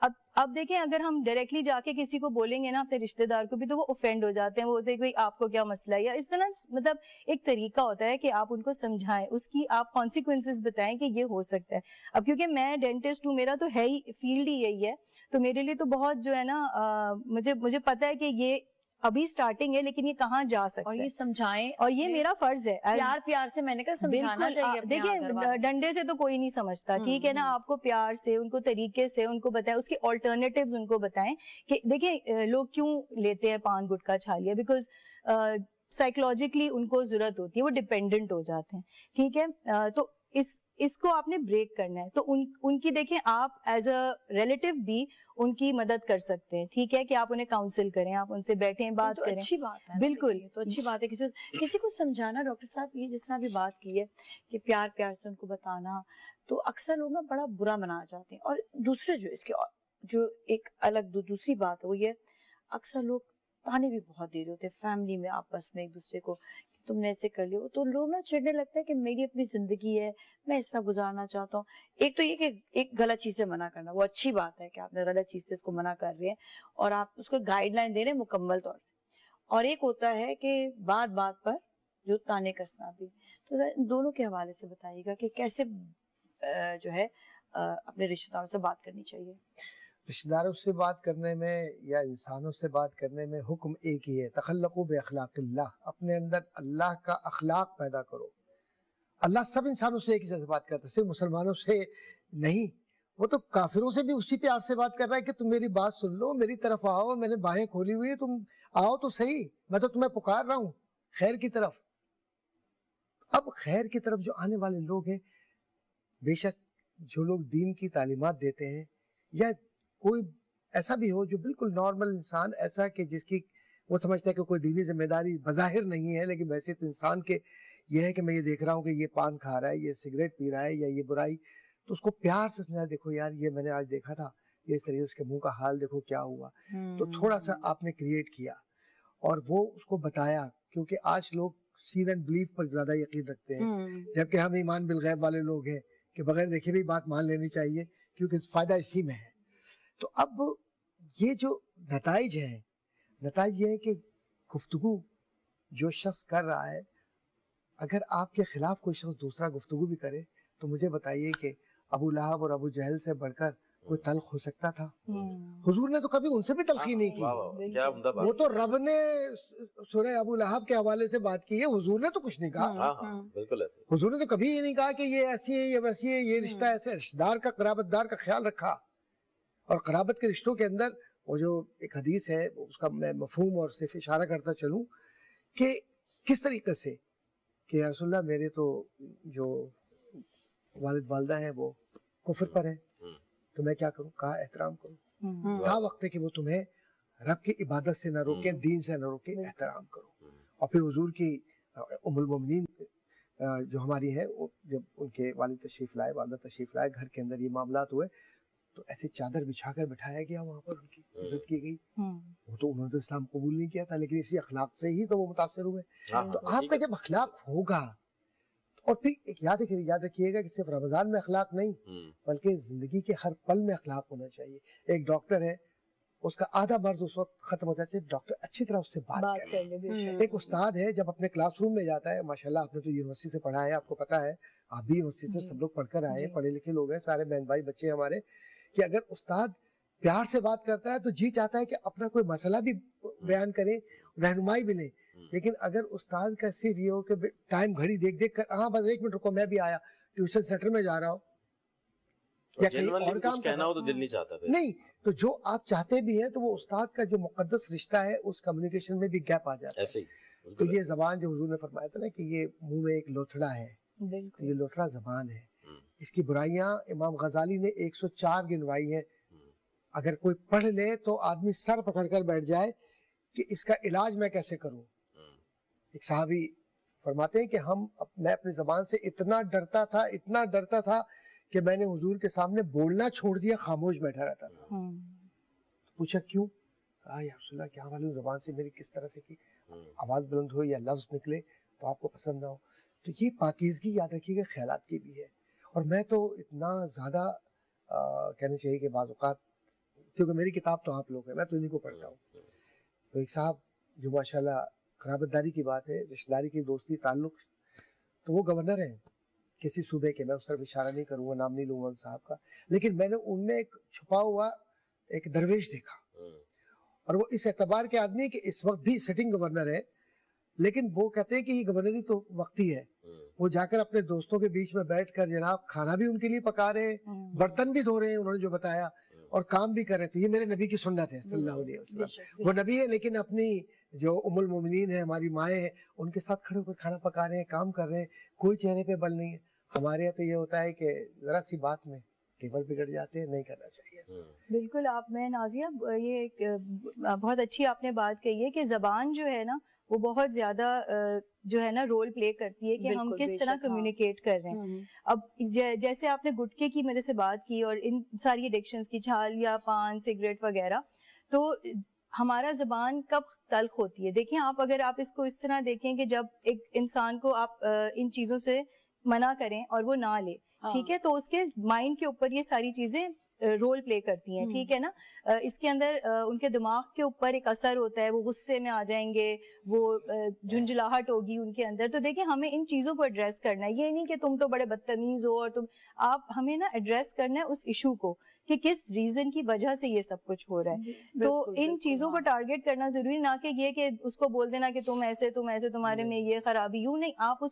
اب دیکھیں اگر ہم ڈائریکٹلی جا کے کسی کو بولیں گے نا اپنے رشتے دار کو بھی تو وہ اوفینڈ ہو جاتے ہیں, وہ بولتے ہیں کہ آپ کو کیا مسئلہ ہے, یا اس طرح مطلب ایک طریقہ ہوتا ہے کہ آپ ان کو سمجھائیں, اس کی آپ کانسیکوینسز بتائیں کہ یہ ہو سکتا ہے. اب کیونکہ میں ڈینٹسٹ ہوں, میرا تو ہے ہی فیلڈ ہی یہی ہے, تو میرے لیے تو بہت جو ہے نا مجھے پتا ہے کہ یہ ابھی سٹارٹنگ ہے لیکن یہ کہاں جا سکتا اور ہے, یہ سمجھائیں, اور یہ میرا فرض ہے. پیار سے میں نے کہا سمجھانا بالکل چاہیے اپنے گھر دیکھیں والوں کو. ڈنڈے سے تو کوئی نہیں سمجھتا, ٹھیک ہے نا, آپ کو پیار سے ان کو طریقے سے ان کو بتائیں, اس کے آلٹرنیٹیوز ان کو بتائیں کہ دیکھیں لوگ کیوں لیتے ہیں پان گٹکا چھالیاں, بیکاز سائیکولوجیکلی ان کو ضرورت ہوتی ہے, وہ ڈپینڈنٹ ہو جاتے ہیں, ٹھیک ہے. تو اس کو آپ نے بریک کرنا ہے, تو ان کی دیکھیں آپ ایز اے ریلیٹیو بھی ان کی مدد کر سکتے ہیں, ٹھیک ہے, کہ آپ انہیں کاؤنسل کریں, آپ ان سے بیٹھیں بات تو کریں. اچھی بات ہے, بالکل تو اچھی بات ہے. کسی کو سمجھانا, ڈاکٹر صاحب یہ جس طرح بھی بات کی ہے کہ پیار سے ان کو بتانا, تو اکثر لوگ نا بڑا برا منا جاتے ہیں. اور دوسرے جو اس کے جو ایک الگ دوسری بات ہے وہ یہ, اکثر لوگ تانے بھی بہت دے رہے ہوتے ہیں فیملی میں آپس میں ایک دوسرے کو, تم نے ایسے کر لیا, تو لوگ نا چڑھنے لگتا ہے کہ میری اپنی زندگی ہے, میں اس طرح گزارنا چاہتا ہوں. ایک تو یہ کہ ایک غلط چیز سے منع کرنا, وہ اچھی بات ہے کہ آپ نے غلط چیز سے اس کو منع کر رہے ہیں اور آپ اس کو گائیڈ لائن دے رہے ہیں مکمل طور سے. اور ایک ہوتا ہے کہ بات پر جو تانے کسنا بھی. تو دونوں کے حوالے سے بتائیے گا کہ کیسے جو ہے اپنے رشتہ داروں سے بات کرنی چاہیے. رشتہ داروں سے بات کرنے میں یا انسانوں سے بات کرنے میں حکم ایک ہی ہے, تخلقوا باخلاق اللہ, اپنے اندر اللہ کا اخلاق پیدا کرو. اللہ سب انسانوں سے ایک ہی سے بات کرتا ہے, صرف مسلمانوں سے نہیں. وہ تو کافروں سے بھی اسی پیار سے بات کر رہا ہے کہ تم میری بات سن لو, میری طرف آؤ, میں نے باہیں کھولی ہوئی ہے, تم آؤ تو صحیح, میں تو تمہیں پکار رہا ہوں خیر کی طرف. اب خیر کی طرف جو آنے والے لوگ ہیں, بے شک جو لوگ دین کی تعلیمات دیتے ہیں, یا کوئی ایسا بھی ہو جو بالکل نارمل انسان, ایسا کہ جس کی وہ سمجھتا ہے کہ کوئی دینی ذمہ داری بظاہر نہیں ہے, لیکن ویسے تو انسان کے یہ ہے کہ میں یہ دیکھ رہا ہوں کہ یہ پان کھا رہا ہے, یہ سگریٹ پی رہا ہے, یا یہ برائی, تو اس کو پیار سے سمجھا, دیکھو یار یہ میں نے آج دیکھا تھا, یہ اس طریقے سے منہ کا حال دیکھو کیا ہوا. تو تھوڑا سا آپ نے کریٹ کیا اور وہ اس کو بتایا, کیونکہ آج لوگ سین اینڈ بلیف پر زیادہ یقین رکھتے ہیں, جبکہ ہم ایمان بالغیب والے لوگ ہیں کہ بغیر دیکھے بھی بات مان لینی چاہیے, کیونکہ فائدہ اسی میں ہے. تو اب یہ جو نتائج ہیں, نتائج یہ ہے کہ گفتگو جو شخص کر رہا ہے, اگر آپ کے خلاف کوئی شخص دوسرا گفتگو بھی کرے تو مجھے بتائیے کہ ابو لہب اور ابو جہل سے بڑھ کر کوئی تلخ ہو سکتا تھا؟ حضور نے تو کبھی ان سے بھی تلخی نہیں کی. وہ تو رب نے سورہ ابو لہب کے حوالے سے بات کی ہے, حضور نے تو کچھ نہیں کہا. بالکل ایسے حضور نے تو کبھی یہ نہیں کہا کہ یہ ایسی ہے, یہ ویسی ہے, یہ رشتہ ایسے. رشتہ دار کا, قرابت دار کا خیال رکھا. اور قرابت کے رشتوں کے اندر وہ جو ایک حدیث ہے, اس کا میں مفہوم اور صرف اشارہ کرتا چلوں کہ کس طریقے سے کہ یا رسول اللہ میرے تو جو والد والدہ ہیں وہ کفر پر ہیں, تو میں کیا کروں؟ کہا احترام کروں, کہا وقت ہے کہ وہ تمہیں رب کی عبادت سے نہ روکیں, دین سے نہ روکیں, احترام کرو. اور پھر حضور کی ام المومنین جو ہماری ہے, جب ان کے والد تشریف لائے, والدہ تشریف لائے, گھر کے اندر یہ معاملات ہوئے, تو ایسے چادر بچھا کر بٹھایا گیا, وہاں پر ان کی عزت کی گئی. وہ تو انہوں نے تو اسلام قبول نہیں کیا تھا, لیکن اسی اخلاق سے ہی تو وہ متاثر ہوئے. تو آپ کا جب اخلاق ہوگا, اور پھر ایک یاد رکھیے گا کہ صرف رمضان میں اخلاق نہیں, بلکہ زندگی کے ہر پل میں اخلاق ہونا چاہیے. ایک ڈاکٹر ہے, اس کا آدھا مرض اس وقت ختم ہو جاتا ہے ڈاکٹر اچھی طرح اس سے بات کر لے. ایک استاد ہے, جب اپنے کلاس روم میں جاتا ہے, ماشاءاللہ آپ نے تو یونیورسٹی سے پڑھا ہے, آپ کو پتا ہے, آپ بھی یونیورسٹی سے سب لوگ پڑھ کر آئے ہیں, پڑھے لکھے لوگ ہیں, سارے بہن بھائی بچے ہمارے, کہ اگر استاد پیار سے بات کرتا ہے تو جی چاہتا ہے کہ اپنا کوئی مسئلہ بھی بیان کرے, رہنمائی بھی لیں. لیکن اگر استاد کا صرف یہ ہو کہ ٹائم گھڑی دیکھ کر, ہاں بس 1 منٹ رکو میں بھی آیا, ٹیوشن سینٹر میں جا رہا ہوں یا کہیں اور کام کہنا ہو تو دل نہیں چاہتا نہیں, تو جو آپ چاہتے بھی ہیں تو وہ استاد کا جو مقدس رشتہ ہے اس کمیونیکیشن میں بھی گیپ آ جاتا ہے. تو یہ زبان جو حضور نے فرمایا تھا نا کہ یہ منہ میں ایک لوتھڑا ہے, تو یہ لوتھڑا زبان ہے. اس کی برائیاں امام غزالی نے 104 گنوائی ہیں. اگر کوئی پڑھ لے تو آدمی سر پکڑ کر بیٹھ جائے کہ اس کا علاج میں کیسے کروں. ایک صحابی فرماتے ہیں کہ میں اپنی زبان سے اتنا ڈرتا تھا کہ میں نے حضور کے سامنے بولنا چھوڑ دیا, خاموش بیٹھا رہتا تھا. پوچھا کیوں؟ کہا یا رسول اللہ کیا معلوم زبان سے میری کس طرح سے کی آواز بلند ہو یا لفظ نکلے تو آپ کو پسند نہ ہو. تو یہ پاکیزگی یاد رکھیے گا خیالات کی بھی ہے. اور میں تو اتنا زیادہ کہنا چاہیے کہ بعض اوقات کیونکہ میری کتاب تو آپ لوگ ہیں, میں تو انہیں کو پڑھتا ہوں. تو ایک صاحب جو ماشاءاللہ قرابت داری کی بات ہے, رشتہ داری کی دوستی تعلق, تو وہ گورنر ہیں کسی صوبے کے, میں اس طرف اشارہ نہیں کروں گا, نام نہیں لوں گا ان صاحب کا, لیکن میں نے ان میں ایک چھپا ہوا ایک درویش دیکھا, اور وہ اس اعتبار کے آدمی ہے کہ اس وقت بھی سٹنگ گورنر ہے, لیکن وہ کہتے ہیں کہ یہ گورنری تو وقتی ہے. وہ جا کر اپنے دوستوں کے بیچ میں بیٹھ کر جناب کھانا بھی ان کے لیے پکا رہے ہیں, برتن بھی دھو رہے ہیں انہوں نے جو بتایا, اور کام بھی کر رہے ہیں. تو یہ میرے نبی کی سنت ہے صلی اللہ علیہ وسلم. وہ نبی ہے لیکن اپنی جو ام المومنین ہیں, ہماری مائیں ہیں, ان کے ساتھ کھڑے ہو کر کھانا پکا رہے ہیں, کام کر رہے ہیں, کوئی چہرے پہ بل نہیں ہے. ہمارے یہاں تو یہ ہوتا ہے کہ ذرا سی بات میں ٹیبل بگڑ جاتے ہیں, نہیں کرنا چاہیے ایسا. بالکل. آپ میں نازیہ یہ ایک بہت اچھی آپ نے بات کہی ہے کہ زبان جو ہے نا وہ بہت زیادہ جو ہے نا رول پلے کرتی ہے کہ ہم کس طرح کمیونیکیٹ کر رہے ہیں. اب جیسے آپ نے گٹکے کی میرے سے بات کی اور ان ساری ایڈکشنز کی, چھال یا پان سگریٹ وغیرہ, تو ہمارا زبان کب تلخ ہوتی ہے. دیکھیں آپ, اگر آپ اس کو اس طرح دیکھیں کہ جب ایک انسان کو آپ ان چیزوں سے منع کریں اور وہ نہ لے, ٹھیک ہے, تو اس کے مائنڈ کے اوپر یہ ساری چیزیں رول پلے کرتی ہیں, ٹھیک ہے نا. اس کے اندر ان کے دماغ کے اوپر ایک اثر ہوتا ہے, وہ غصے میں آ جائیں گے, وہ جھنجھلاہٹ ہوگی ان کے اندر. تو دیکھیں ہمیں ان چیزوں کو ایڈریس کرنا ہے, یہ نہیں کہ تم تو بڑے بدتمیز ہو, اور آپ ہمیں نا ایڈریس کرنا ہے اس ایشو کو کہ کس ریزن کی وجہ سے یہ سب کچھ ہو رہا ہے. تو ان چیزوں کو ٹارگیٹ کرنا ضروری, نہ کہ یہ کہ اس کو بول دینا کہ تم ایسے تمہارے میں یہ خرابی, یوں نہیں. آپ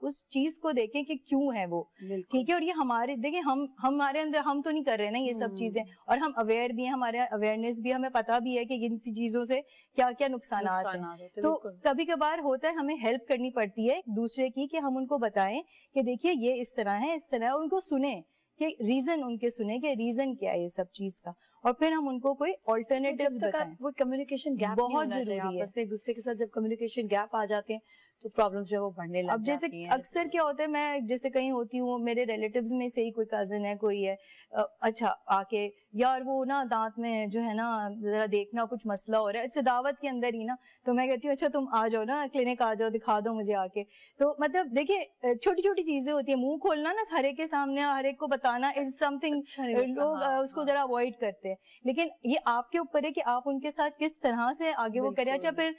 اس چیز کو دیکھیں کہ کیوں ہے وہ, ٹھیک ہے. اور یہ ہمارے دیکھیں ہمارے اندر ہم تو نہیں کر رہے نا یہ سب چیزیں, اور ہم اویئر بھی ہیں, ہمارے اویئرنیس بھی, ہمیں پتا بھی ہے کہ ان چیزوں سے کیا کیا نقصانات ہیں. تو کبھی کبھار ہوتا ہے ہمیں ہیلپ کرنی پڑتی ہے ایک دوسرے کی, کہ ہم ان کو بتائیں کہ دیکھیے یہ اس طرح ہے, اس طرح ہے, ان کو سنیں کہ ریزن ان کے سنیں کہ ریزن کیا ہے یہ سب چیز کا, اور پھر ہم ان کو کوئی آلٹرنیٹیوز بتائیں. وہ کمیونیکیشن گیپ بہت ضروری ہے آپس میں ایک دوسرے کے ساتھ. جب کمیونیکیشن گیپ آ جاتے ہیں تو پرابلمز جو ہے وہ بڑھنے لگ اب جیسے جاتی ہیں. اکثر کیا ہوتا ہے, میں جیسے کہیں ہوتی ہوں, میرے ریلیٹیوز میں سے ہی کوئی کزن ہے, کوئی ہے, اچھا آ کے یار وہ نا دانت میں جو ہے نا ذرا دیکھنا کچھ مسئلہ ہو رہا ہے, اچھا دعوت کے اندر ہی نا, تو میں کہتی ہوں اچھا تم آ جاؤ نا کلینک, آ جاؤ دکھا دو مجھے آ کے. تو مطلب دیکھیے چھوٹی چھوٹی چیزیں ہوتی ہیں, منہ کھولنا نا ہر ایک کے سامنے, ہر ایک کو بتانا از سم تھنگ, لوگ اس کو ذرا اوائڈ کرتے ہیں. لیکن یہ آپ کے اوپر ہے کہ آپ ان کے ساتھ کس طرح سے آگے وہ کریں. اچھا پھر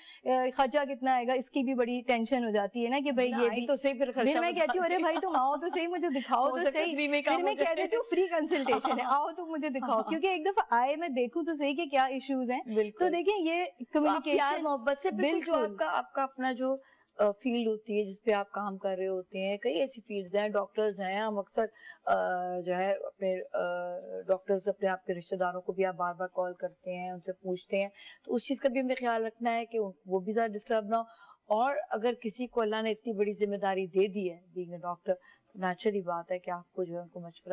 خرچہ کتنا آئے گا, اس کی بھی بڑی ٹینشن ہو جاتی ہے نا کہ بھائی یہ بھی تو صحیح. پھر میں کہتی ہوں ارے بھائی تم آؤ تو صحیح, مجھے دکھاؤ تو صحیح. پھر میں کہہ دیتی ہوں فری کنسلٹیشن ہے, آؤ تو مجھے دکھاؤ, کیونکہ ایک دفعہ آئے میں دیکھوں تو صحیح کہ کیا ایشوز ہیں. تو دیکھیں یہ کمیونیکیشن محبت سے بالکل آپ کا اپنا جو فیلڈ ہوتی ہے جس پہ آپ کام کر رہے ہوتے ہیں, کئی ایسی فیلڈز ہیں, ڈاکٹرز ہیں, ہم اکثر جو ہے اپنے ڈاکٹرز اپنے آپ کے رشتہ داروں کو بھی آپ بار بار کال کرتے ہیں, ان سے پوچھتے ہیں, تو اس چیز کا بھی ہمیں خیال رکھنا ہے کہ وہ بھی زیادہ ڈسٹرب نہ ہو. اور اگر کسی کو اللہ نے اتنی بڑی ذمہ داری دے دی ہے بینگ اے ڈاکٹر, تو نیچرلی بات ہے کہ آپ کو جو ہے ان کو مشورہ